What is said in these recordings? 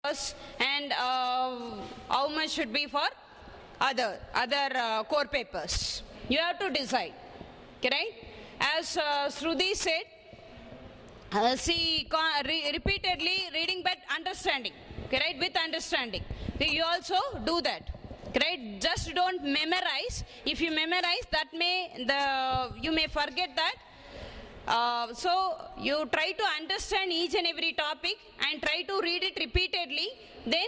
and how much should be for other core papers. You have to decide, right? As Shruti said, repeatedly reading but understanding, right? With understanding, you also do that, right? Just don't memorize. If you memorize, you may forget that. So you try to understand each and every topic and try to read it repeatedly, then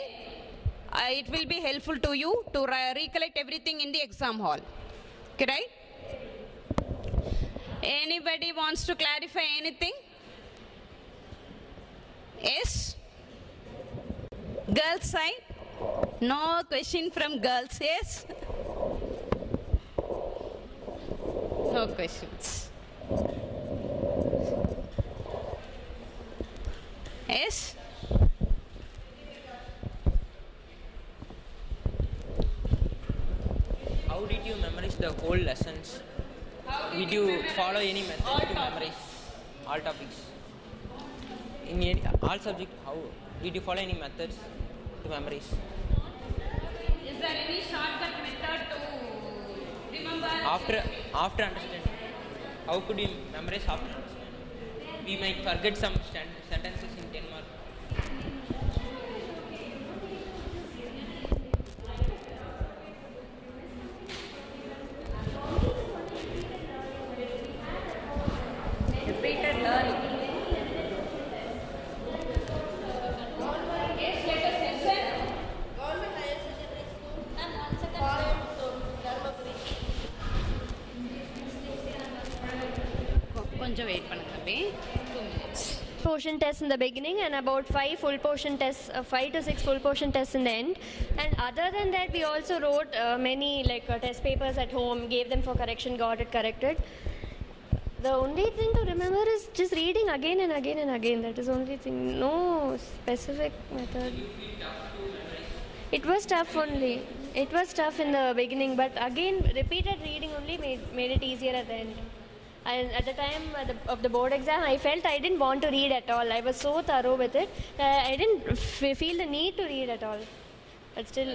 it will be helpful to you to recollect everything in the exam hall, okay, right? Anybody wants to clarify anything? Yes? Girls side? No question from girls, yes? No questions. Yes? How did you memorize the whole lessons? Did you follow any method to memorize all topics? In all subjects, how did you follow any methods to memorize? Is there any shortcut method to remember? After understanding, how could you memorize after understanding? We might forget some sentences in 10 marks. Repeated learning. Yes, let us listen. Government Higher Secondary School. Dharmapuri. கொஞ்சம் wait பண்ணுங்க தம்பி 2 minutes. Portion tests in the beginning and about 5 full portion tests, 5 to 6 full portion tests in the end. And other than that, we also wrote many test papers at home, gave them for correction, got it corrected. The only thing to remember is just reading again and again and again. That is the only thing. No specific method. It was tough only. It was tough in the beginning, but again, repeated reading only made it easier at the end. And at the time of the board exam, I felt I didn't want to read at all. I was so thorough with it. I didn't feel the need to read at all. But still,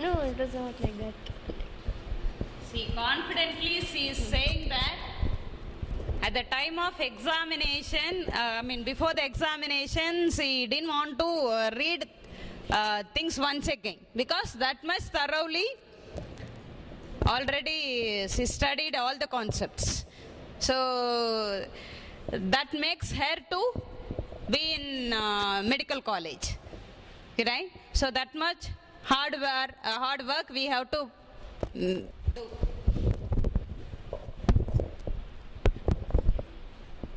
no, it was not like that. See, confidently she is saying that at the time of examination, before the examination, she didn't want to read things once again because that much thoroughly already she studied all the concepts. So that makes her to be in medical college, right? So that much hard work we have to do.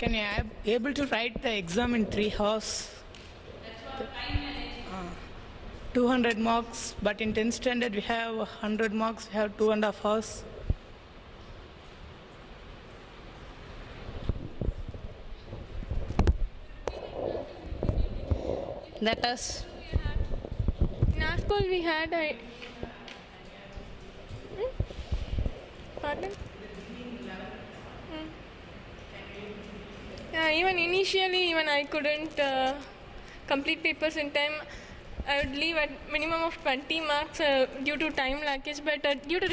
Can I be able to write the exam in 3 hours? That's what time management. 200 marks, but in 10th standard we have 100 marks, we have 2.5 hours. That is. In our school we had pardon? Yeah, even initially I couldn't complete papers in time. I would leave at minimum of 20 marks due to time lackage, but due to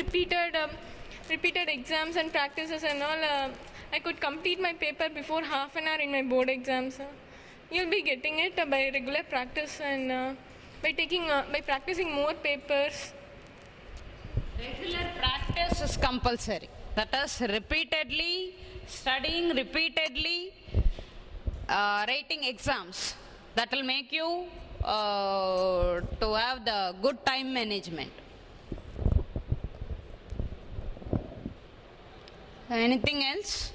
repeated exams and practices and all, I could complete my paper before half an hour in my board exams. You'll be getting it by regular practice and by practicing more papers. Regular practice is compulsory. That is repeatedly studying, repeatedly writing exams. That will make you to have the good time management. Anything else?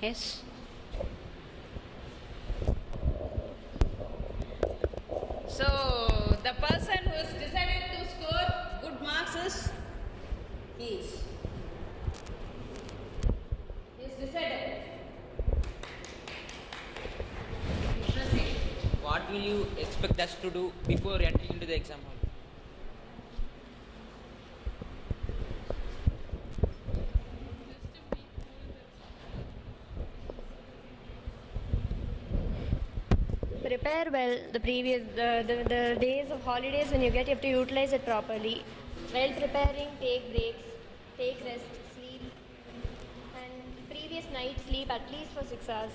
Yes. So the person who has decided to score good marks is decided. Proceed. What will you expect us to do before entering into the exam hall? prepare well the days of holidays when you get, you have to utilize it properly. While preparing, take breaks, take rest, sleep, and previous night sleep at least for 6 hours.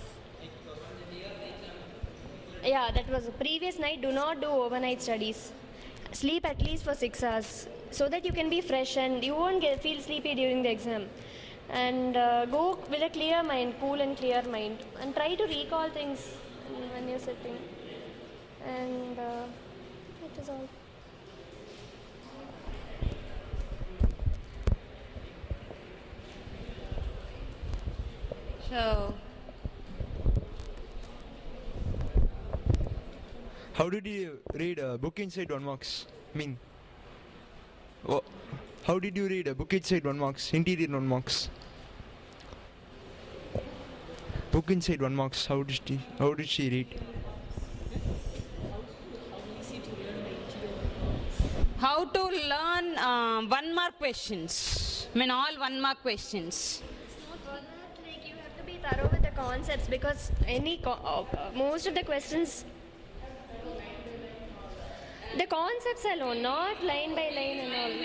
Yeah, that was a previous night. Do not do overnight studies. Sleep at least for 6 hours so that you can be fresh and you won't feel sleepy during the exam. And go with a clear mind, cool and clear mind, and try to recall things when you're sitting. And that is all. So, How did you read a book inside 1 marks? I mean, how did you read a book inside 1 marks? Interior 1 marks. Book inside 1 marks. How did she read? how to learn 1 mark questions? I mean, all 1 mark questions. Like you have to be thorough with the concepts because most of the questions, the concepts alone, not line by line and all.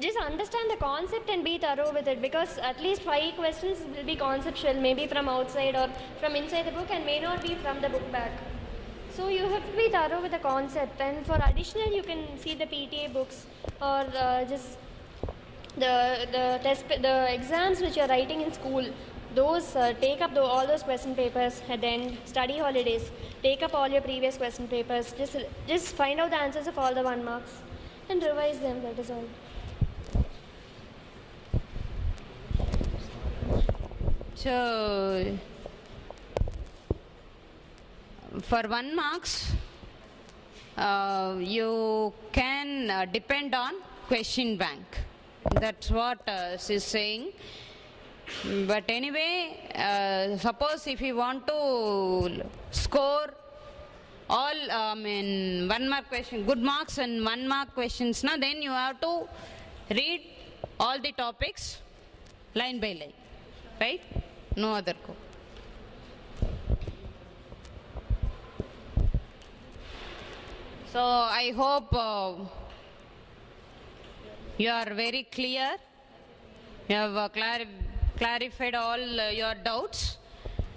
Just understand the concept and be thorough with it because at least 5 questions will be conceptual, maybe from outside or from inside the book and may not be from the book back. So you have to be thorough with the concept, and for additional you can see the PTA books or just the exams which you are writing in school. Those take up all those question papers at the end. Study holidays, take up all your previous question papers. Just find out the answers of all the 1 marks and revise them. That is all. So, for 1 marks, you can depend on question bank. That's what she's saying. But anyway, suppose if you want to score all 1 mark question, good marks and 1 mark questions, now then you have to read all the topics line by line, right? No other go. So I hope you are very clear. You have clarified all your doubts.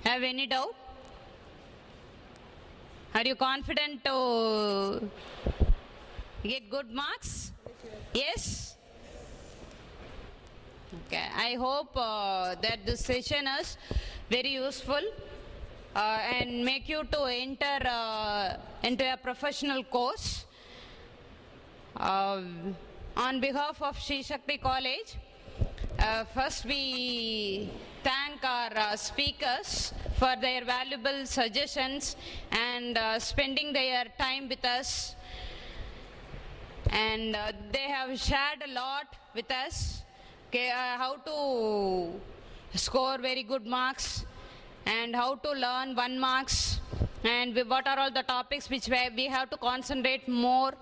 Have any doubt? Are you confident to get good marks? Yes? Okay. I hope that this session is very useful and make you to enter into a professional course. On behalf of Sri Shakti College, first we thank our speakers for their valuable suggestions and spending their time with us. And they have shared a lot with us, okay, how to score very good marks and how to learn 1 marks and what are all the topics which we have to concentrate more,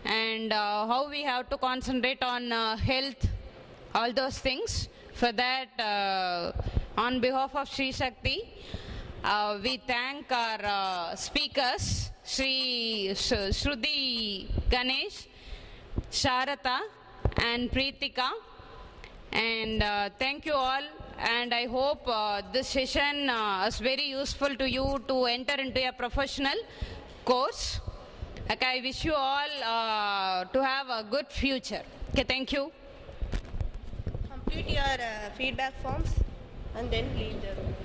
and how we have to concentrate on health, all those things. For that, on behalf of Sri Shakti, we thank our speakers, Sri Shruti Ganesh, Sharata and Preetika, and thank you all, and I hope this session is very useful to you to enter into a professional course. Okay, I wish you all to have a good future. Okay, thank you. Complete your feedback forms and then leave the room.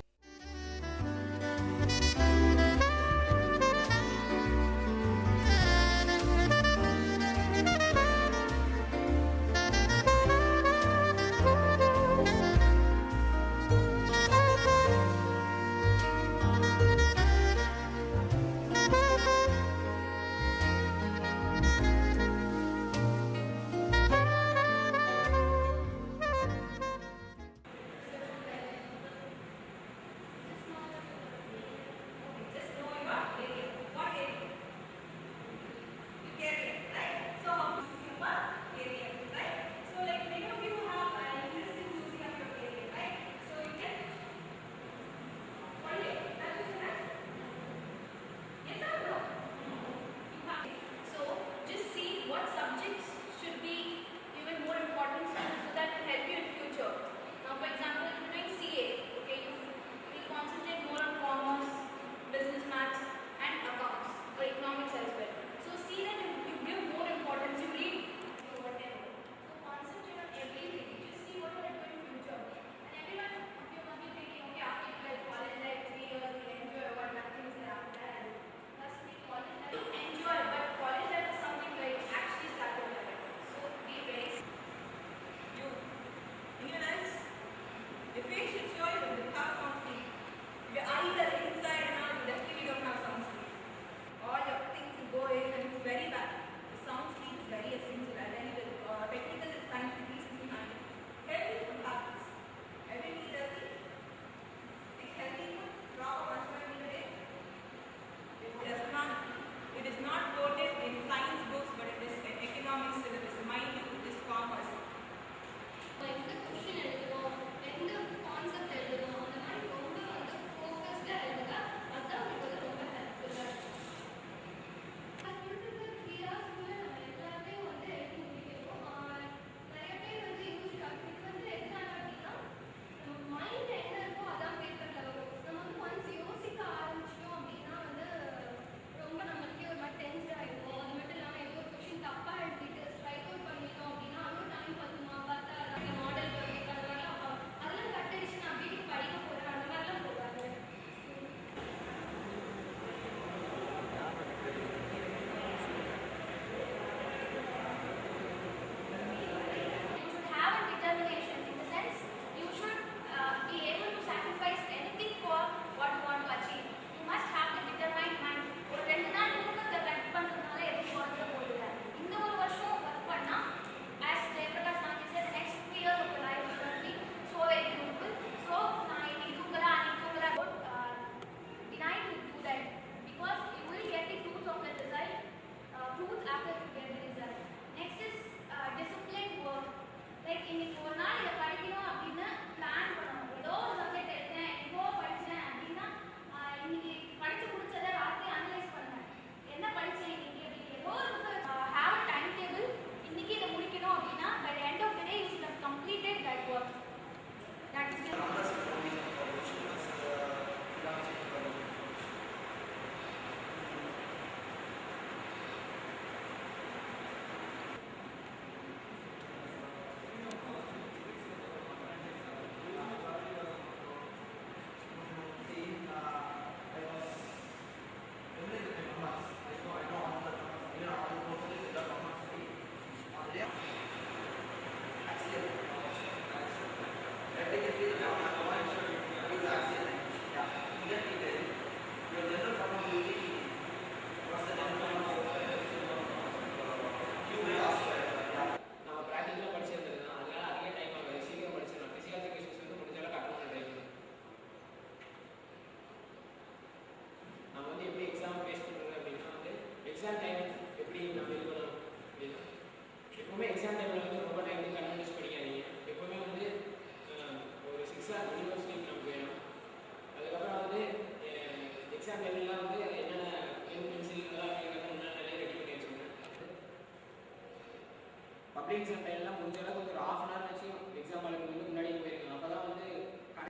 and